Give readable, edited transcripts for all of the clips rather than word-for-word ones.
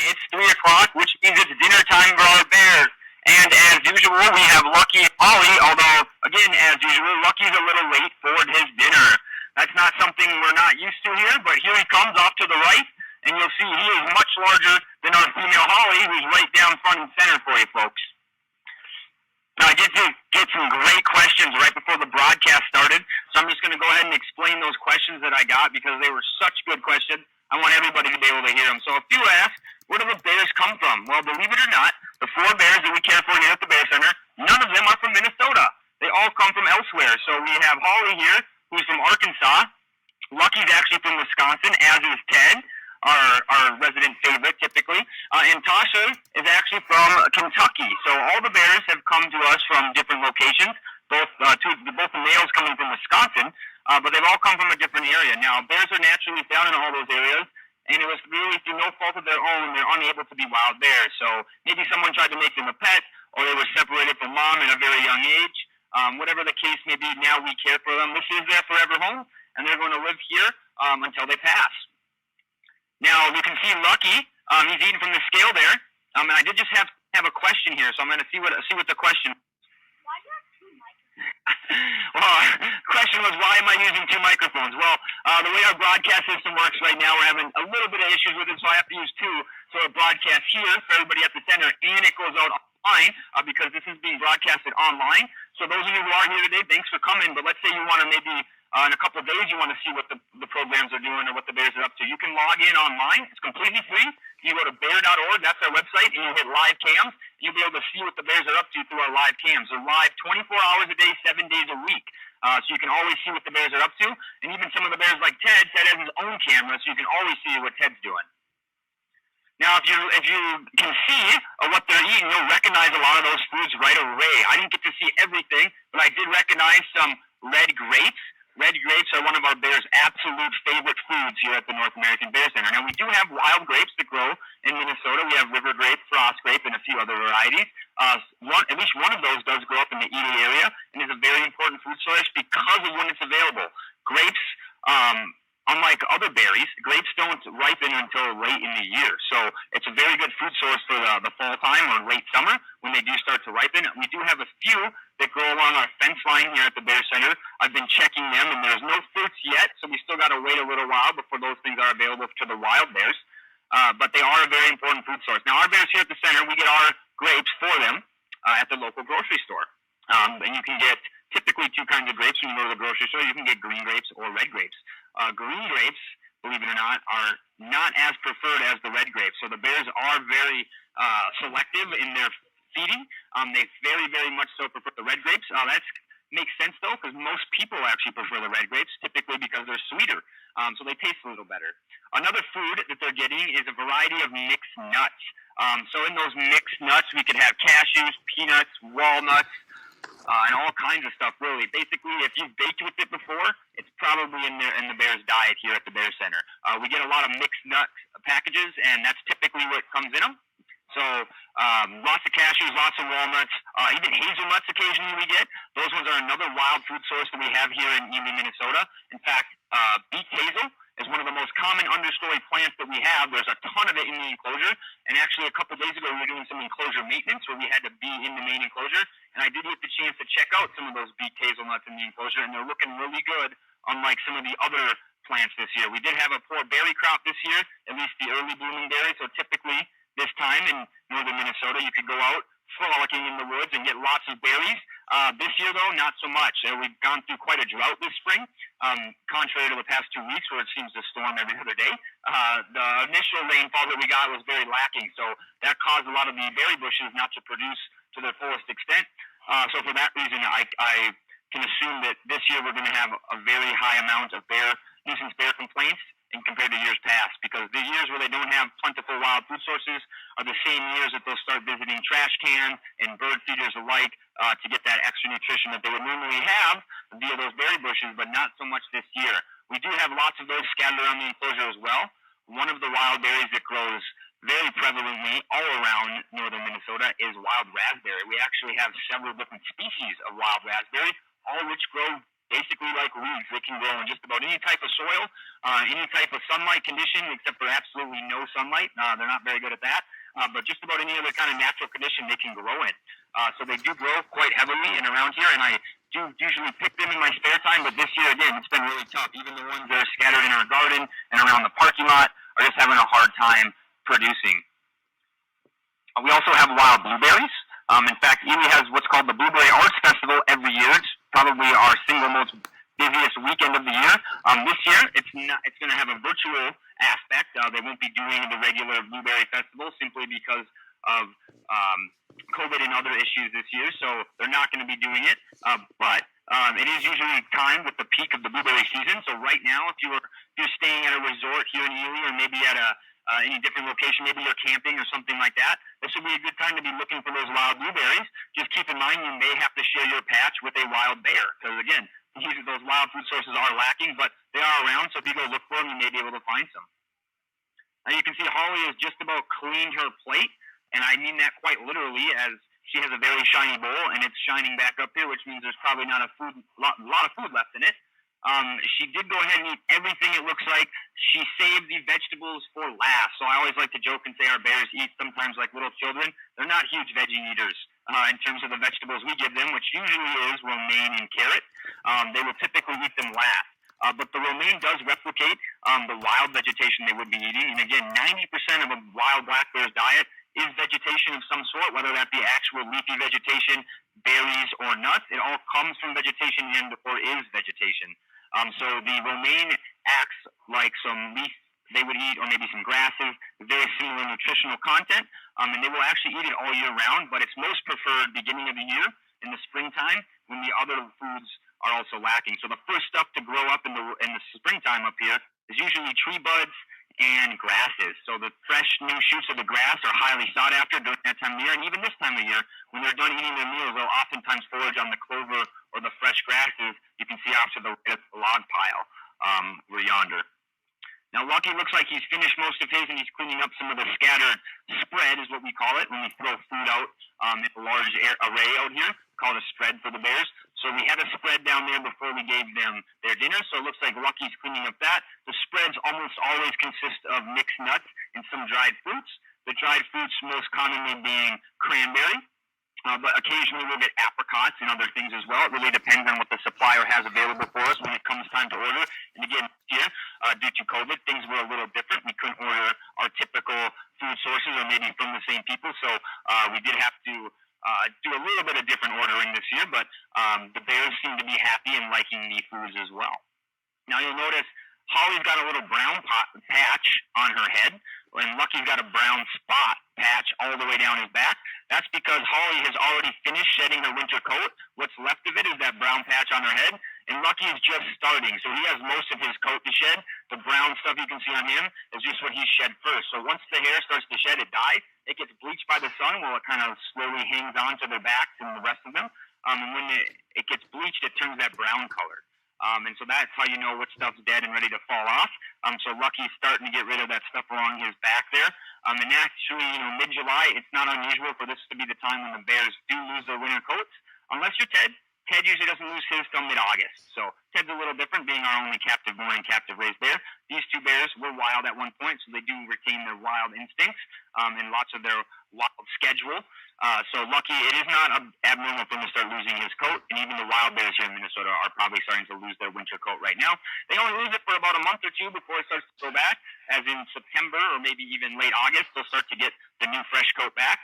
It's 3 o'clock, which means it's dinner time for our bears. And as usual, we have Lucky and Holly, although, again, as usual, Lucky's a little late for his dinner. That's not something we're not used to here, but here he comes off to the right, and you'll see he is much larger than our female Holly, who's right down front and center for you folks. Now, I did get some great questions right before the broadcast started, so I'm just going to go ahead and explain those questions that I got because they were such good questions. I want everybody to be able to hear them. So if you ask, where do the bears come from? Well, believe it or not, the 4 bears that we care for here at the Bear Center, none of them are from Minnesota. They all come from elsewhere. So we have Holly here, who's from Arkansas. Lucky's actually from Wisconsin, as is Ted, our resident favorite typically. And Tasha is actually from Kentucky. So all the bears have come to us from different locations, both the males coming from Wisconsin, but they've all come from a different area. Now, bears are naturally found in all those areas, and it was really through no fault of their own, they're unable to be wild bears. So maybe someone tried to make them a pet, or they were separated from mom at a very young age. Whatever the case may be, now we care for them. This is their forever home, and they're going to live here until they pass. Now, you can see Lucky. He's eating from the scale there. And I did just have a question here, so I'm going to see what the question is. Why do you have 2 microphones? Well, the question was, why am I using 2 microphones? Well, the way our broadcast system works right now, we're having a little bit of issues with it, so I have to use 2. So it broadcasts here for everybody at the center, and it goes out online because this is being broadcasted online. So those of you who are here today, thanks for coming. But let's say you want to maybe in a couple of days you want to see what the programs are doing or what the bears are up to. You can log in online. It's completely free. You go to bear.org, that's our website, and you hit live cams. You'll be able to see what the bears are up to through our live cams. They're live 24 hours a day, 7 days a week. So you can always see what the bears are up to. And even some of the bears like Ted has his own camera, so you can always see what Ted's doing. Now, if you can see what they're eating, you'll recognize a lot of those foods right away. I didn't get to see everything, but I did recognize some red grapes. Red grapes are one of our bears' absolute favorite foods here at the North American Bear Center. Now, we do have wild grapes that grow in Minnesota. We have river grape, frost grape, and a few other varieties. At least one of those does grow up in the Ely area and is a very important food source because of when it's available. Grapes, unlike other berries, grapes don't ripen until late in the year. So it's a very good food source for the fall time or late summer when they do start to ripen. We do have a few that grow along our fence line here at the Bear Center. I've been checking them, and there's no fruits yet, so we still got to wait a little while before those things are available to the wild bears. But they are a very important food source. Now, our bears here at the center, we get our grapes for them at the local grocery store. And you can get typically 2 kinds of grapes when you go to the grocery store. You can get green grapes or red grapes. Green grapes, believe it or not, are not as preferred as the red grapes. So the bears are very selective in their feeding. They very, very much so prefer the red grapes. That makes sense, though, because most people actually prefer the red grapes, typically because they're sweeter. So they taste a little better. Another food that they're getting is a variety of mixed nuts. So in those mixed nuts, we could have cashews, peanuts, walnuts, and all kinds of stuff, really. Basically, if you've baked with it before, it's probably in the bear's diet here at the Bear Center. We get a lot of mixed nut packages, and that's typically what comes in them. So lots of cashews, lots of walnuts, even hazelnuts occasionally we get. Those ones are another wild food source that we have here in Ely, Minnesota. In fact, beet hazel is one of the most common understory plants that we have. There's a ton of it in the enclosure. And actually, a couple of days ago, we were doing some enclosure maintenance where we had to be in the main enclosure. And I did get the chance to check out some of those beet hazelnuts in the enclosure, and they're looking really good, unlike some of the other plants this year. We did have a poor berry crop this year, at least the early blooming berries. So typically, this time in northern Minnesota, you could go out frolicking in the woods and get lots of berries. This year, though, not so much. We've gone through quite a drought this spring, contrary to the past 2 weeks where it seems to storm every other day. The initial rainfall that we got was very lacking, so that caused a lot of the berry bushes not to produce to their fullest extent. So for that reason, I can assume that this year we're going to have a very high amount of nuisance bear complaints and compared to years past, because the years where they don't have plentiful wild food sources are the same years that they'll start visiting trash cans and bird feeders alike to get that extra nutrition that they would normally have via those berry bushes, but not so much this year. We do have lots of those scattered around the enclosure as well. One of the wild berries that grows very prevalently all around northern Minnesota is wild raspberry. We actually have several different species of wild raspberry, all which grow basically like weeds. They can grow in just about any type of soil, any type of sunlight condition, except for absolutely no sunlight. They're not very good at that. But just about any other kind of natural condition they can grow in. So they do grow quite heavily and around here, and I do usually pick them in my spare time, but this year, again, it's been really tough. Even the ones that are scattered in our garden and around the parking lot are just having a hard time producing. We also have wild blueberries. In fact, Ely has what's called the Blueberry Arts Festival every year. It's probably our single most busiest weekend of the year. This year, it's going to have a virtual aspect. They won't be doing the regular Blueberry Festival simply because of COVID and other issues this year, so they're not going to be doing it. But it is usually timed with the peak of the blueberry season. So right now, if you're staying at a resort here in Ely, or maybe at any different location, maybe you're camping or something like that, this would be a good time to be looking for those wild blueberries. Just keep in mind you may have to share your patch with a wild bear, because again, those wild food sources are lacking, but they are around, so if you go look for them, you may be able to find some. Now you can see Holly has just about cleaned her plate, and I mean that quite literally, as she has a very shiny bowl, and it's shining back up here, which means there's probably not a lot of food left in it. She did go ahead and eat everything, it looks like. She saved the vegetables for last. So I always like to joke and say our bears eat sometimes like little children. They're not huge veggie eaters in terms of the vegetables we give them, which usually is romaine and carrot. They will typically eat them last. But the romaine does replicate the wild vegetation they would be eating. And again, 90% of a wild black bear's diet is vegetation of some sort, whether that be actual leafy vegetation, berries, or nuts. It all comes from vegetation and or is vegetation. So the romaine acts like some leaf they would eat, or maybe some grasses, very similar nutritional content, and they will actually eat it all year round, but it's most preferred beginning of the year, in the springtime, when the other foods are also lacking. So the first stuff to grow up in the springtime up here is usually tree buds and grasses. So the fresh new shoots of the grass are highly sought after during that time of year, and even this time of year, when they're done eating their meals, they'll oftentimes forage on the clover or the fresh grasses you can see off to the log pile over yonder. Now, Lucky looks like he's finished most of his, and he's cleaning up some of the scattered spread, is what we call it, when we throw food out in a large array out here, called a spread for the bears. So we had a spread down there before we gave them their dinner, so it looks like Lucky's cleaning up that. The spreads almost always consist of mixed nuts and some dried fruits. The dried fruits most commonly being cranberry, but occasionally we'll get apricots and other things as well. It really depends on what the supplier has available for us when it comes time to order. And again, here, due to COVID, things were a little different. We couldn't order our typical food sources, or maybe from the same people, so we did have to do a little bit of different ordering this year, but the bears seem to be happy and liking the foods as well. Now you'll notice Holly's got a little brown patch on her head, and Lucky's got a brown spot patch all the way down his back. That's because Holly has already finished shedding her winter coat. What's left of it is that brown patch on her head, and Lucky is just starting, so he has most of his coat to shed. The brown stuff you can see on him is just what he shed first. So once the hair starts to shed, it dies. It gets bleached by the sun while it kind of slowly hangs on to their backs and the rest of them. And when it gets bleached, it turns that brown color. And so that's how you know what stuff's dead and ready to fall off. So Lucky's starting to get rid of that stuff along his back there. And actually, mid-July, it's not unusual for this to be the time when the bears do lose their winter coats. Unless you're Ted. Ted usually doesn't lose his till mid-August. So Ted's a little different, being our only captive-born and captive-raised bear. These two bears were wild at one point, so they do retain their wild instincts and lots of their wild schedule. So Lucky, it is not abnormal for him to start losing his coat, and even the wild bears here in Minnesota are probably starting to lose their winter coat right now. They only lose it for about a month or two before it starts to go back, as in September or maybe even late August, they'll start to get the new fresh coat back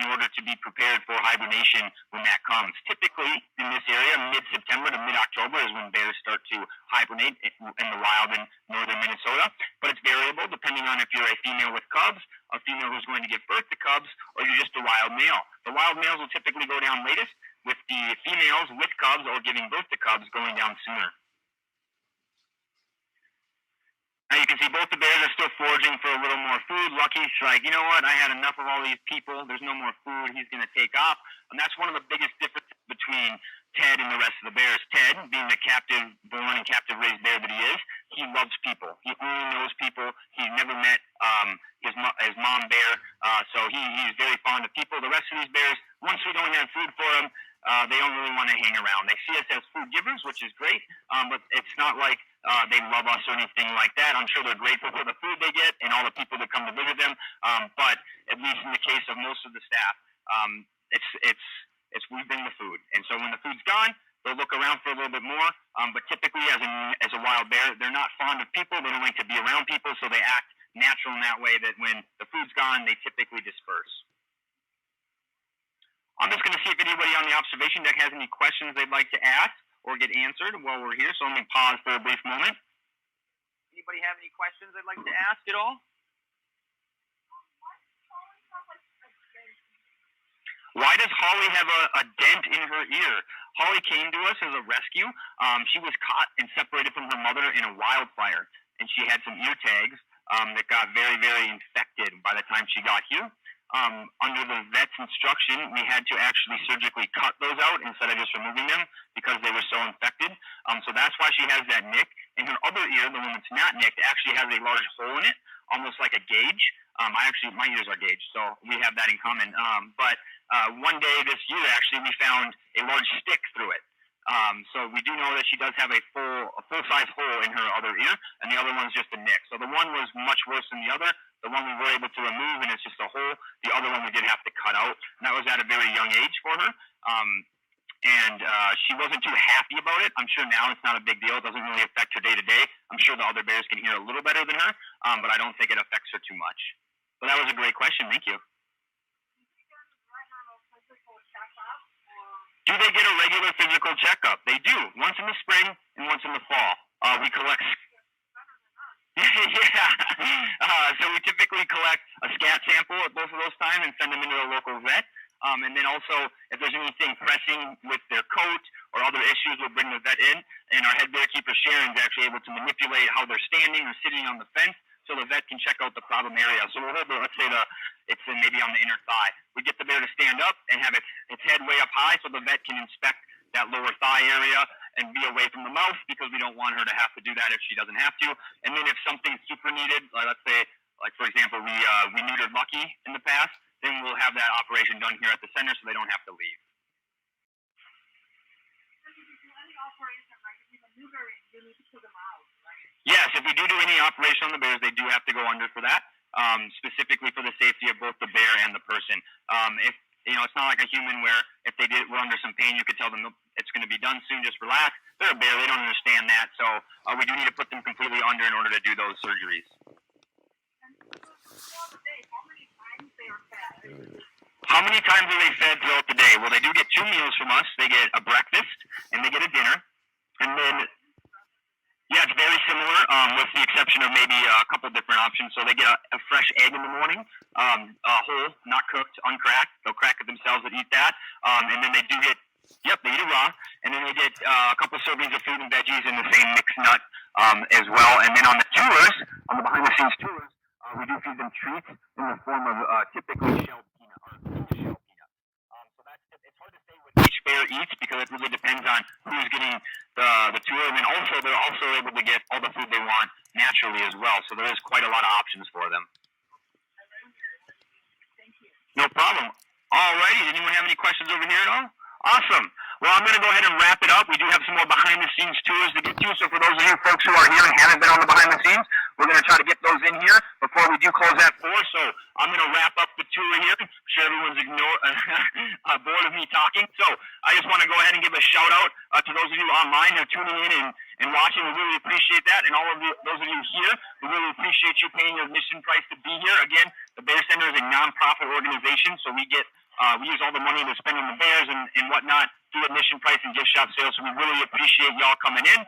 in order to be prepared for hibernation when that comes. Typically, in this area, mid-September to mid-October is when bears start to hibernate in the wild in northern Minnesota, but it's variable depending on if you're a female with cubs, a female who's going to give birth to cubs, or you're just a wild male. The wild males will typically go down latest, with the females with cubs or giving birth to cubs going down sooner. Now you can see both the bears are still foraging for a little more food. Lucky's like, you know what, I had enough of all these people. There's no more food. He's going to take off. And that's one of the biggest differences between Ted and the rest of the bears. Ted, being the captive-born and captive-raised bear that he is, he loves people. He only knows people. He's never met his mom bear, so he's very fond of people. The rest of these bears, once we don't have food for them, they don't really want to hang around. They see us as food givers, which is great, but it's not like they love us or anything like that. I'm sure they're grateful for the food they get and all the people that come to visit them, but at least in the case of most of the staff, it's we bring the food, and so when the food's gone, they'll look around for a little bit more, but typically as a wild bear, they're not fond of people. They don't like to be around people, so they act natural in that way that when the food's gone, they typically disperse. I'm just going to see if anybody on the observation deck has any questions they'd like to ask or get answered while we're here, so let me pause for a brief moment. Anybody have any questions they'd like to ask at all? Why does Holly have a dent in her ear? Holly came to us as a rescue. She was caught and separated from her mother in a wildfire, and she had some ear tags that got very, very infected by the time she got here. Under the vet's instruction, we had to actually surgically cut those out instead of just removing them because they were so infected. So that's why she has that nick. And her other ear, the one that's not nicked, actually has a large hole in it, almost like a gauge. My ears are gauged, so we have that in common. But one day this year, actually, we found a large stick through it. So we do know that she does have a full-size hole in her other ear, and the other one's just a nick. So the one was much worse than the other. The one we were able to remove, and it's just a hole. The other one we did have to cut out, and that was at a very young age for her. And she wasn't too happy about it. I'm sure now it's not a big deal. It doesn't really affect her day-to-day. I'm sure the other bears can hear a little better than her, but I don't think it affects her too much. But that was a great question. Thank you. Do they get a regular physical checkup? They do, once in the spring and once in the fall. We collect... So we typically collect a scat sample at both of those times and send them into a local vet. And then also, if there's anything pressing with their coat or other issues, we'll bring the vet in. And our head bear keeper, Sharon, is actually able to manipulate how they're standing or sitting on the fence so the vet can check out the problem area. So we'll hold let's say it's maybe on the inner thigh. We get the bear to stand up and have its head way up high so the vet can inspect that lower thigh area and be away from the mouth because we don't want her to have to do that if she doesn't have to. And then if something's super needed, let's say, like for example, we neutered Lucky in the past, then we'll have that operation done here at the center so they don't have to leave. Yes, if we do any operation on the bears, they do have to go under for that, specifically for the safety of both the bear and the person. If it's not like a human where if they were under some pain, you could tell them it's going to be done soon, just relax. They're a bear, they don't understand that, so we do need to put them completely under in order to do those surgeries. How many times are they fed throughout the day? Well, they do get 2 meals from us. They get a breakfast and they get a dinner. And then, yeah, it's very similar with the exception of maybe a couple different options. So they get a fresh egg in the morning, whole, not cooked, uncracked. They'll crack it themselves and eat that. And then they do get, they eat it raw. And then they get a couple servings of fruit and veggies and the same mixed nut as well. And then on the tours, on the behind-the-scenes tours, we do feed them treats in the form of typically shelled peanut or shelled peanut. So it's hard to say what each bear eats because it really depends on who's getting the tour. And then also they're also able to get all the food they want naturally as well. So there is quite a lot of options for them. No problem. Alrighty, did anyone have any questions over here at all? Awesome. Well, I'm going to go ahead and wrap it up. We do have some more behind-the-scenes tours to get to, so for those of you folks who are here and haven't been on the behind-the-scenes, we're going to try to get those in here before we do close at 4. So I'm going to wrap up the tour here. I'm sure everyone's bored of me talking. So I just want to go ahead and give a shout-out to those of you online who are tuning in and watching. We really appreciate that. And all of those of you here, we really appreciate you paying your admission price to be here. Again, the Bear Center is a non-profit organization, so we use all the money to spend on the bears and whatnot through admission price and gift shop sales. So we really appreciate y'all coming in.